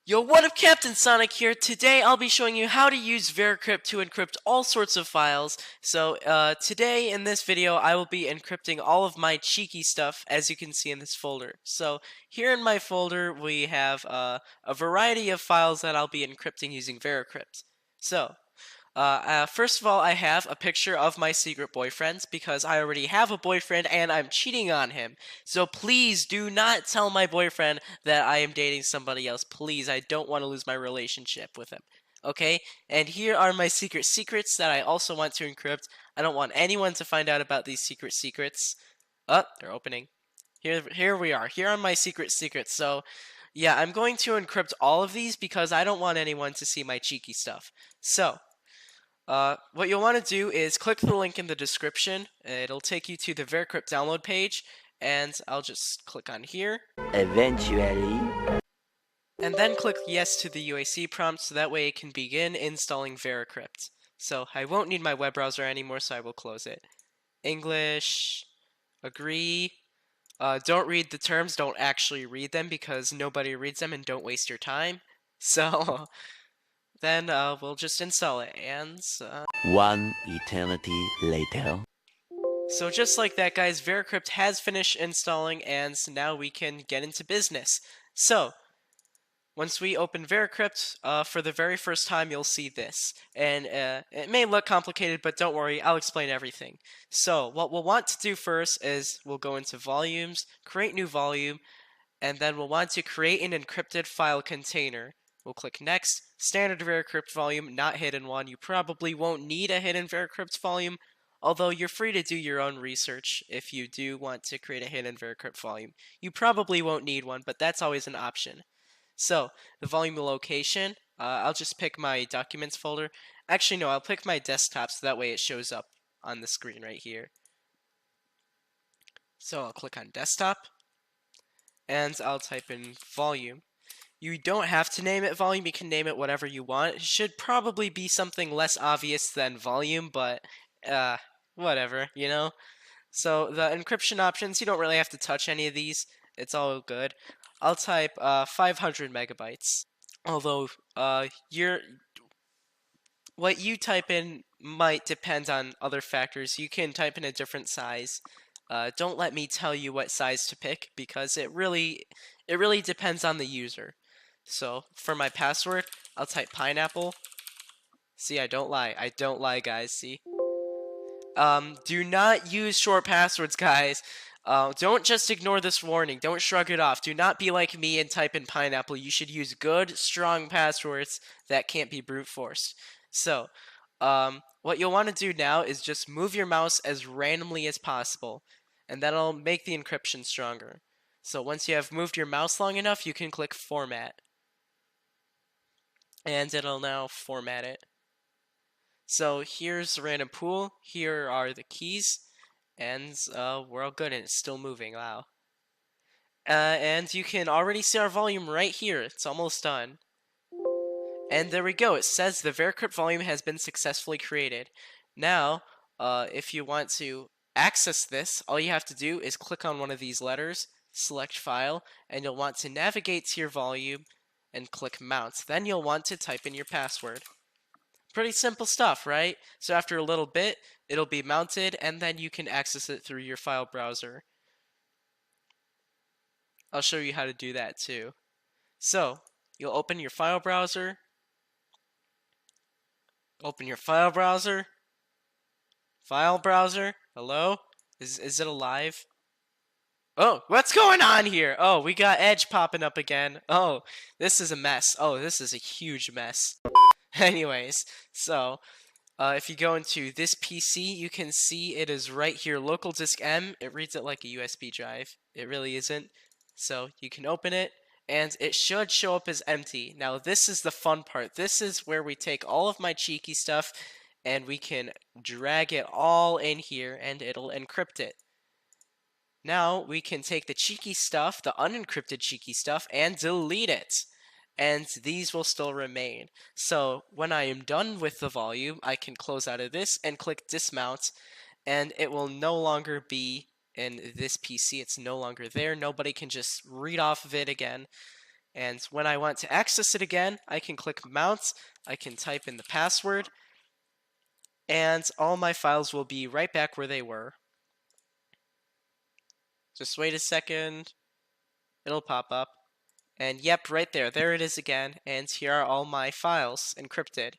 Yo, what up, Captain Sonic here. Today I'll be showing you how to use VeraCrypt to encrypt all sorts of files. So, today in this video I will be encrypting all of my cheeky stuff, as you can see in this folder. So, here in my folder we have a variety of files that I'll be encrypting using VeraCrypt. So, first of all, I have a picture of my secret boyfriend because I already have a boyfriend and I'm cheating on him. So please do not tell my boyfriend that I am dating somebody else. Please, I don't want to lose my relationship with him. Okay? And here are my secrets that I also want to encrypt. I don't want anyone to find out about these secrets. Oh, they're opening. Here we are. Here are my secrets. So, yeah, I'm going to encrypt all of these because I don't want anyone to see my cheeky stuff. So, what you'll want to do is click the link in the description. It'll take you to the VeraCrypt download page, and I'll just click on here. Eventually. And then click yes to the UAC prompt so that way it can begin installing VeraCrypt. So I won't need my web browser anymore, so I will close it. English, agree. Don't read the terms, don't actually read them because nobody reads them, and don't waste your time. So then we'll just install it, and One eternity later. so just like that, guys, VeraCrypt has finished installing, and now we can get into business. So once we open VeraCrypt, for the very first time, you'll see this. And it may look complicated, but don't worry, I'll explain everything. So what we'll want to do first is we'll go into Volumes, create new volume, and then we'll want to create an encrypted file container. We'll click Next, standard VeraCrypt volume, not hidden one. You probably won't need a hidden VeraCrypt volume, although you're free to do your own research if you do want to create a hidden VeraCrypt volume. You probably won't need one, but that's always an option. So, the volume location, I'll just pick my Documents folder. Actually, no, I'll pick my desktop so that way it shows up on the screen right here. So, I'll click on Desktop, and I'll type in volume. You don't have to name it volume, you can name it whatever you want. It should probably be something less obvious than volume, but whatever, you know? So the encryption options, you don't really have to touch any of these. It's all good. I'll type 500 megabytes. Although what you type in might depend on other factors. You can type in a different size. Don't let me tell you what size to pick because it really depends on the user. So for my password, I'll type pineapple. See, I don't lie, guys. See. Do not use short passwords, guys. Don't just ignore this warning. Don't shrug it off. Do not be like me and type in pineapple. You should use good, strong passwords that can't be brute forced. So, what you'll want to do now is just move your mouse as randomly as possible, and that'll make the encryption stronger. So once you have moved your mouse long enough, you can click Format. And it'll now format it. So here's the random pool, here are the keys, and we're all good, and it's still moving, wow. And you can already see our volume right here, it's almost done. And there we go, it says the VeraCrypt volume has been successfully created. Now, if you want to access this, all you have to do is click on one of these letters, select File, and you'll want to navigate to your volume, and click Mount. Then you'll want to type in your password. Pretty simple stuff, right? So after a little bit, it'll be mounted, and then you can access it through your file browser. I'll show you how to do that too. So, you'll open your file browser. Open your file browser. File browser. Hello? Is it alive? Oh, what's going on here? Oh, we got Edge popping up again. Oh, this is a mess. Oh, this is a huge mess. Anyways, so if you go into this PC, you can see it is right here, local disk M. It reads it like a USB drive. It really isn't. So you can open it, and it should show up as empty. Now this is the fun part. This is where we take all of my cheeky stuff, and we can drag it all in here, and it'll encrypt it. Now we can take the cheeky stuff, the unencrypted cheeky stuff, and delete it. And these will still remain. So when I am done with the volume, I can close out of this and click Dismount, and it will no longer be in this PC. It's no longer there. Nobody can just read off of it again. And when I want to access it again, I can click Mount, I can type in the password, and all my files will be right back where they were. Just wait a second, it'll pop up. And yep, right there it is again, and here are all my files encrypted.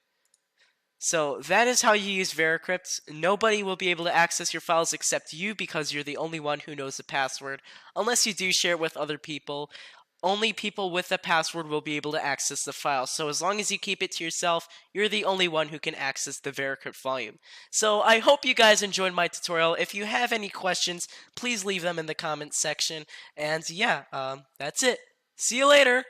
So that is how you use VeraCrypt. Nobody will be able to access your files except you because you're the only one who knows the password. Unless you do share it with other people, only people with the password will be able to access the file. So as long as you keep it to yourself, you're the only one who can access the VeraCrypt volume. So I hope you guys enjoyed my tutorial. If you have any questions, please leave them in the comments section. And yeah, that's it. See you later!